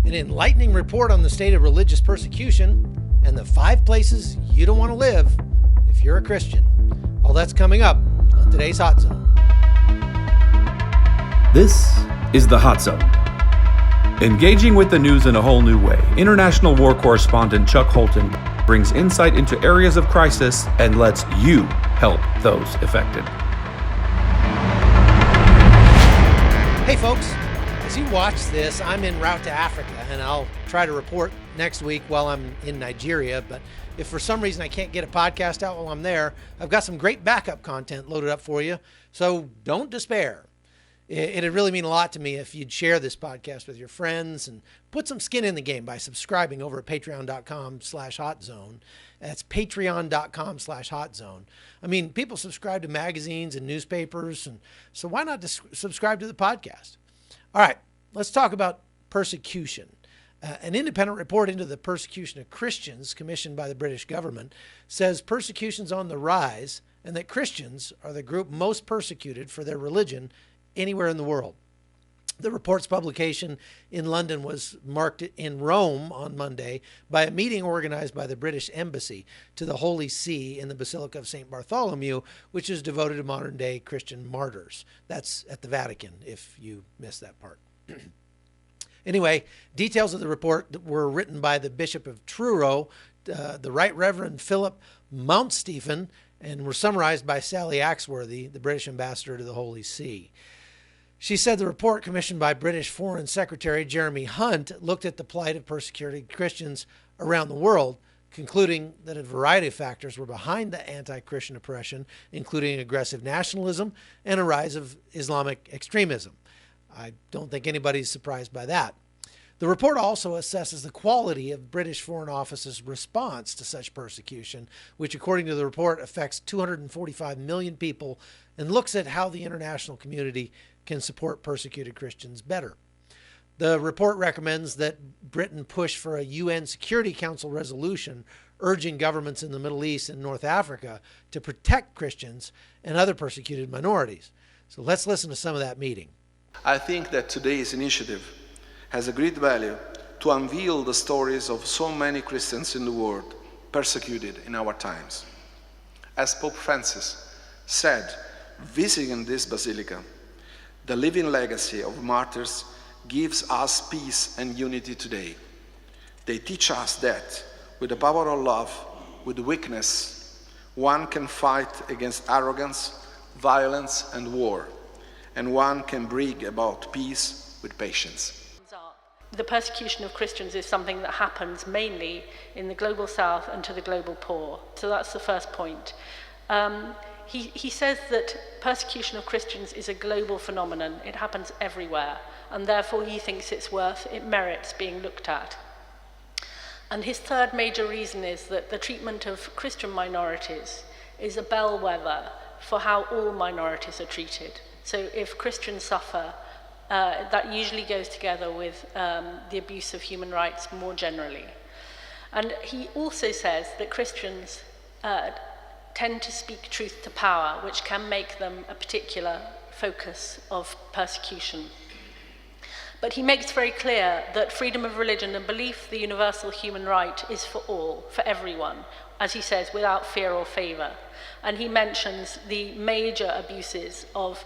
an enlightening report on the state of religious persecution, and the 5 places you don't want to live if you're a Christian. All that's coming up on today's Hot Zone. This is the Hot Zone. Engaging with the news in a whole new way, international war correspondent Chuck Holton brings insight into areas of crisis and lets you help those affected. Hey folks, as you watch this, I'm en route to Africa, and I'll try to report next week while I'm in Nigeria, but if for some reason I can't get a podcast out while I'm there, I've got some great backup content loaded up for you, so don't despair. It'd really mean a lot to me if you'd share this podcast with your friends and put some skin in the game by subscribing over at patreon.com/hotzone. That's patreon.com/hotzone. I mean, people subscribe to magazines and newspapers, and so why not subscribe to the podcast? All right, let's talk about persecution. An independent report into the persecution of Christians commissioned by the British government says persecution's on the rise and that Christians are the group most persecuted for their religion anywhere in the world. The report's publication in London was marked in Rome on Monday by a meeting organized by the British Embassy to the Holy See in the Basilica of St. Bartholomew, which is devoted to modern-day Christian martyrs. That's at the Vatican, if you missed that part. Anyway, details of the report were written by the Bishop of Truro, the Right Reverend Philip Mountstephen, and were summarized by Sally Axworthy, the British ambassador to the Holy See. She said the report, commissioned by British Foreign Secretary Jeremy Hunt, looked at the plight of persecuted Christians around the world, concluding that a variety of factors were behind the anti-Christian oppression, including aggressive nationalism and a rise of Islamic extremism. I don't think anybody's surprised by that. The report also assesses the quality of British Foreign Office's response to such persecution, which, according to the report, affects 245 million people and looks at how the international community can support persecuted Christians better. The report recommends that Britain push for a UN Security Council resolution urging governments in the Middle East and North Africa to protect Christians and other persecuted minorities. So let's listen to some of that meeting. I think that today's initiative has a great value to unveil the stories of so many Christians in the world persecuted in our times. As Pope Francis said, visiting this basilica, the living legacy of martyrs gives us peace and unity today. They teach us that with the power of love, with weakness, one can fight against arrogance, violence, and war, and one can bring about peace with patience. The persecution of Christians is something that happens mainly in the global south and to the global poor. So that's the first point. He says that persecution of Christians is a global phenomenon. It happens everywhere, and therefore he thinks it merits being looked at. And his third major reason is that the treatment of Christian minorities is a bellwether for how all minorities are treated. So if Christians suffer, that usually goes together with the abuse of human rights more generally. And he also says that Christians tend to speak truth to power, which can make them a particular focus of persecution. But he makes very clear that freedom of religion and belief, the universal human right, is for all, for everyone, as he says, without fear or favor. And he mentions the major abuses of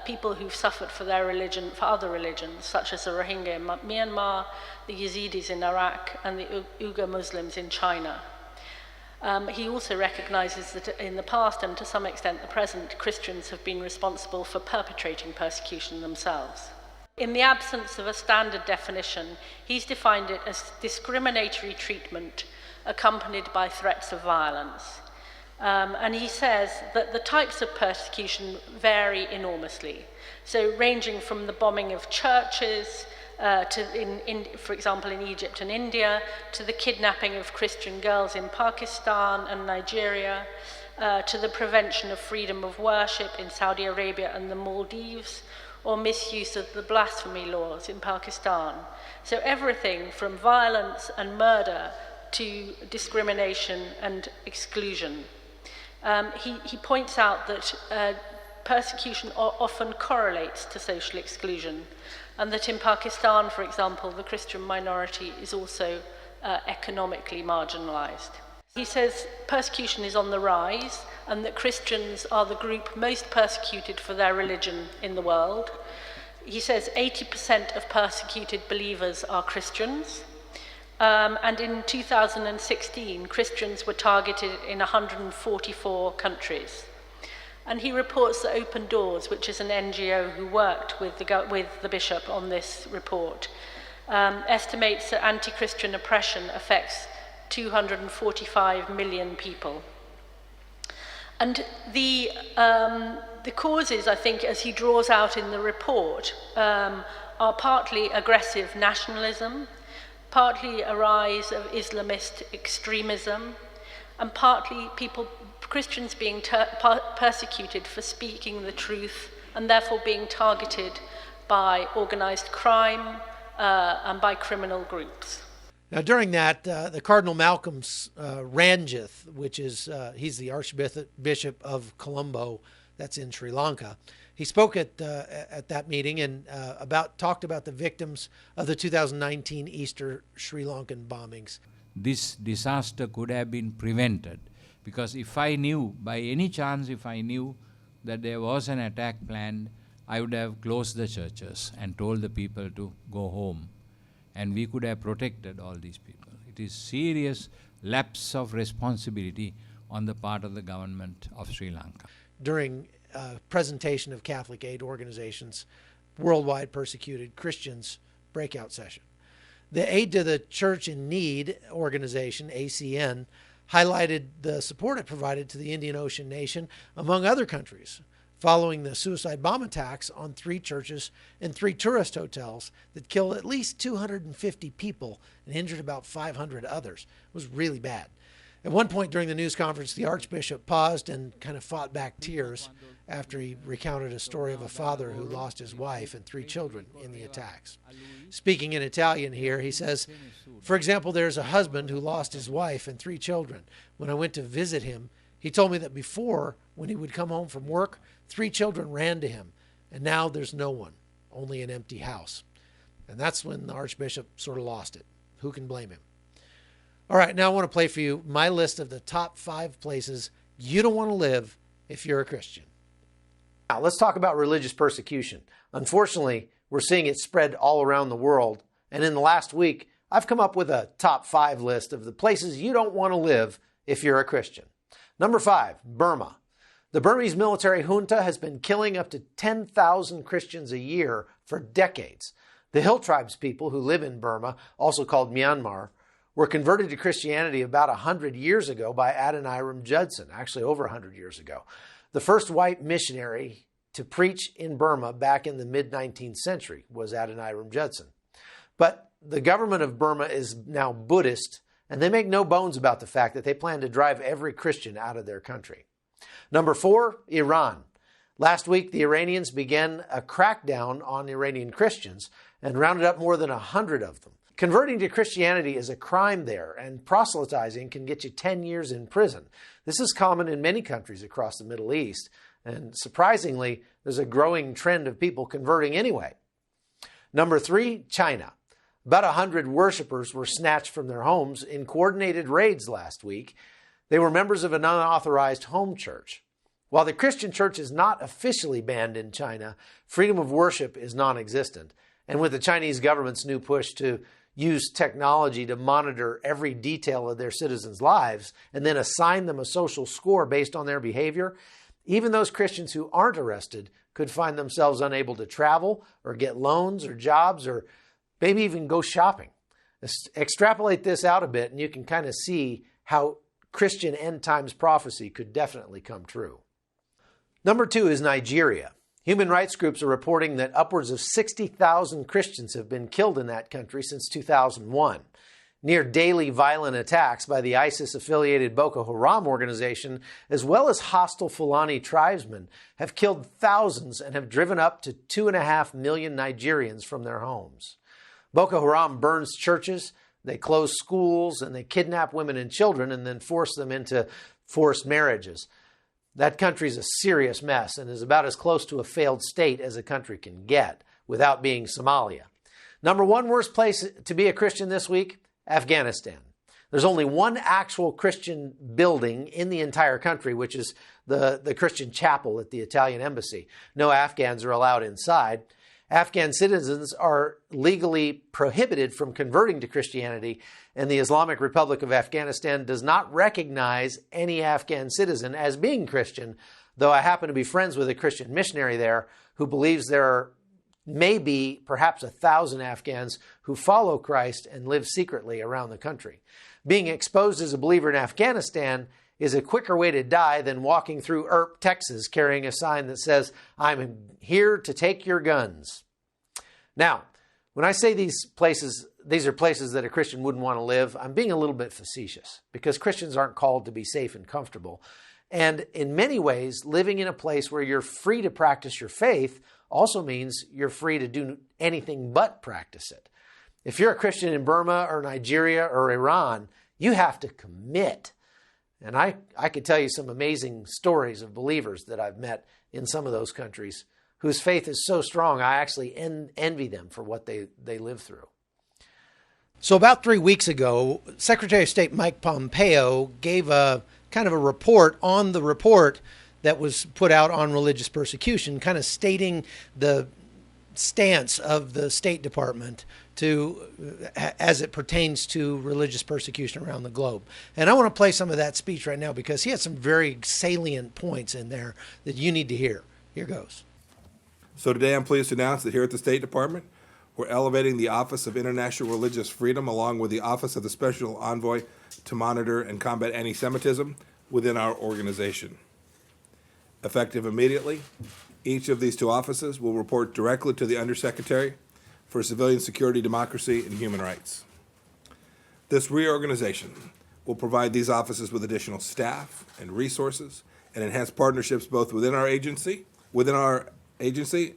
people who've suffered for their religion, for other religions, such as the Rohingya in Myanmar, the Yazidis in Iraq, and the Uyghur Muslims in China. He also recognizes that in the past, and to some extent the present, Christians have been responsible for perpetrating persecution themselves. In the absence of a standard definition, he's defined it as discriminatory treatment accompanied by threats of violence. And he says that the types of persecution vary enormously. So ranging from the bombing of churches, for example, in Egypt and India, to the kidnapping of Christian girls in Pakistan and Nigeria, to the prevention of freedom of worship in Saudi Arabia and the Maldives, or misuse of the blasphemy laws in Pakistan. So everything from violence and murder to discrimination and exclusion. He points out that persecution often correlates to social exclusion, and that in Pakistan, for example, the Christian minority is also economically marginalized. He says persecution is on the rise, and that Christians are the group most persecuted for their religion in the world. He says 80% of persecuted believers are Christians. And in 2016, Christians were targeted in 144 countries. And he reports that Open Doors, which is an NGO who worked with the bishop on this report, estimates that anti-Christian oppression affects 245 million people. And the causes, I think, as he draws out in the report, are partly aggressive nationalism, partly a rise of Islamist extremism, and partly Christians being persecuted for speaking the truth and therefore being targeted by organized crime and by criminal groups. Now, during that, the Cardinal Malcolm Ranjith, which is, he's the Archbishop of Colombo, that's in Sri Lanka. He spoke at that meeting and talked about the victims of the 2019 Easter Sri Lankan bombings. This disaster could have been prevented, because if I knew, by any chance, if I knew that there was an attack planned, I would have closed the churches and told the people to go home. And we could have protected all these people. It is serious lapse of responsibility on the part of the government of Sri Lanka. During presentation of Catholic aid organizations, Worldwide Persecuted Christians breakout session. The Aid to the Church in Need organization, ACN, highlighted the support it provided to the Indian Ocean nation, among other countries, following the suicide bomb attacks on 3 churches and 3 tourist hotels that killed at least 250 people and injured about 500 others. It was really bad. At one point during the news conference, the Archbishop paused and kind of fought back tears after he recounted a story of a father who lost his wife and 3 children in the attacks. Speaking in Italian here, he says, for example, there's a husband who lost his wife and 3 children. When I went to visit him, he told me that before, when he would come home from work, 3 children ran to him, and now there's no one, only an empty house. And that's when the Archbishop sort of lost it. Who can blame him? All right, now I want to play for you my list of the top 5 places you don't want to live if you're a Christian. Now, let's talk about religious persecution. Unfortunately, we're seeing it spread all around the world. And in the last week, I've come up with a top 5 list of the places you don't want to live if you're a Christian. Number 5, Burma. The Burmese military junta has been killing up to 10,000 Christians a year for decades. The Hill Tribes people who live in Burma, also called Myanmar, were converted to Christianity about 100 years ago by Adoniram Judson, actually over 100 years ago. The first white missionary to preach in Burma back in the mid-19th century was Adoniram Judson. But the government of Burma is now Buddhist, and they make no bones about the fact that they plan to drive every Christian out of their country. Number 4, Iran. Last week, the Iranians began a crackdown on Iranian Christians and rounded up more than 100 of them. Converting to Christianity is a crime there, and proselytizing can get you 10 years in prison. This is common in many countries across the Middle East, and surprisingly, there's a growing trend of people converting anyway. Number 3, China. About 100 worshipers were snatched from their homes in coordinated raids last week. They were members of an unauthorized home church. While the Christian church is not officially banned in China, freedom of worship is non-existent. And with the Chinese government's new push to use technology to monitor every detail of their citizens' lives and then assign them a social score based on their behavior, even those Christians who aren't arrested could find themselves unable to travel or get loans or jobs or maybe even go shopping. Extrapolate this out a bit and you can kind of see how Christian end times prophecy could definitely come true. Number 2 is Nigeria. Human rights groups are reporting that upwards of 60,000 Christians have been killed in that country since 2001. Near daily violent attacks by the ISIS-affiliated Boko Haram organization, as well as hostile Fulani tribesmen, have killed thousands and have driven up to 2.5 million Nigerians from their homes. Boko Haram burns churches, they close schools, and they kidnap women and children and then force them into forced marriages. That country's a serious mess and is about as close to a failed state as a country can get without being Somalia. Number one worst place to be a Christian this week, Afghanistan. There's only one actual Christian building in the entire country, which is the Christian chapel at the Italian embassy. No Afghans are allowed inside. Afghan citizens are legally prohibited from converting to Christianity, and the Islamic Republic of Afghanistan does not recognize any Afghan citizen as being Christian, though I happen to be friends with a Christian missionary there who believes there are maybe perhaps 1,000 Afghans who follow Christ and live secretly around the country. Being exposed as a believer in Afghanistan is a quicker way to die than walking through Earp, Texas, carrying a sign that says, "I'm here to take your guns." Now, when I say these are places that a Christian wouldn't want to live, I'm being a little bit facetious because Christians aren't called to be safe and comfortable. And in many ways, living in a place where you're free to practice your faith also means you're free to do anything but practice it. If you're a Christian in Burma or Nigeria or Iran, you have to commit. And I could tell you some amazing stories of believers that I've met in some of those countries whose faith is so strong, I actually envy them for what they live through. So about 3 weeks ago, Secretary of State Mike Pompeo gave a kind of a report on the report that was put out on religious persecution, kind of stating the stance of the State Department as it pertains to religious persecution around the globe. And I want to play some of that speech right now because he had some very salient points in there that you need to hear. Here goes. So today I'm pleased to announce that here at the State Department, we're elevating the Office of International Religious Freedom along with the Office of the Special Envoy to monitor and combat anti-Semitism within our organization. Effective immediately, each of these two offices will report directly to the Undersecretary for Civilian Security, Democracy, and Human Rights. This reorganization will provide these offices with additional staff and resources and enhance partnerships both within our agency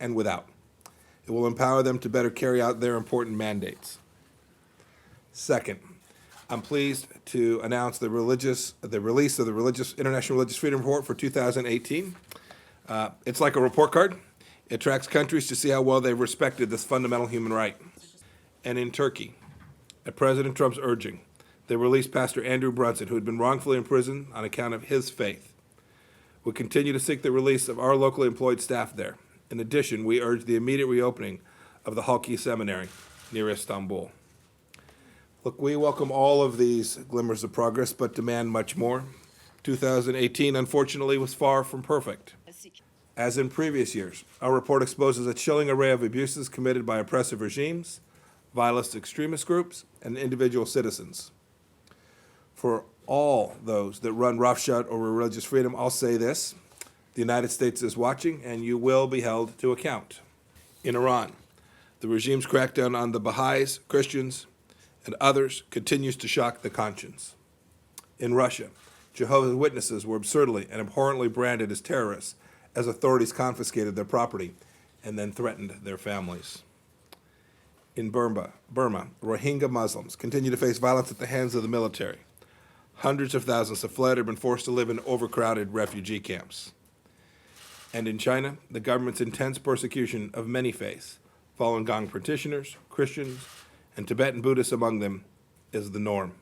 and without. It will empower them to better carry out their important mandates. Second, I'm pleased to announce the release of the International Religious Freedom Report for 2018. It's like a report card. It tracks countries to see how well they've respected this fundamental human right. And in Turkey, at President Trump's urging, they released Pastor Andrew Brunson, who had been wrongfully imprisoned on account of his faith. We continue to seek the release of our locally employed staff there. In addition, we urge the immediate reopening of the Halki Seminary near Istanbul. Look, we welcome all of these glimmers of progress, but demand much more. 2018, unfortunately, was far from perfect. As in previous years, our report exposes a chilling array of abuses committed by oppressive regimes, violent extremist groups, and individual citizens. For all those that run roughshod over religious freedom, I'll say this: the United States is watching, and you will be held to account. In Iran, the regime's crackdown on the Baha'is, Christians, and others continues to shock the conscience. In Russia, Jehovah's Witnesses were absurdly and abhorrently branded as terrorists as authorities confiscated their property and then threatened their families. In Burma, Rohingya Muslims continue to face violence at the hands of the military. Hundreds of thousands have fled or been forced to live in overcrowded refugee camps. And in China, the government's intense persecution of many faiths, Falun Gong practitioners, Christians, and Tibetan Buddhists among them, is the norm.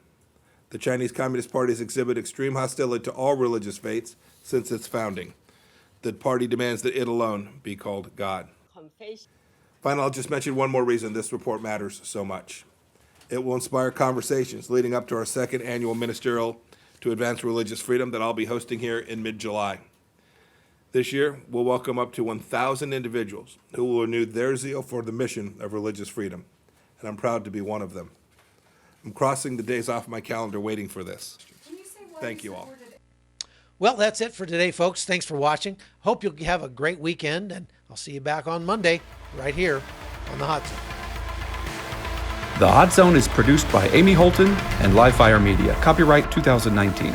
The Chinese Communist Party has exhibited extreme hostility to all religious faiths since its founding. The party demands that it alone be called God. Finally, I'll just mention one more reason this report matters so much. It will inspire conversations leading up to our second annual Ministerial to Advance Religious Freedom that I'll be hosting here in mid-July. This year, we'll welcome up to 1,000 individuals who will renew their zeal for the mission of religious freedom, and I'm proud to be one of them. I'm crossing the days off my calendar waiting for this. Thank you all. Well, that's it for today, folks. Thanks for watching. Hope you'll have a great weekend, and I'll see you back on Monday right here on The Hot Zone. The Hot Zone is produced by Amy Holton and Livefire Media. Copyright 2019.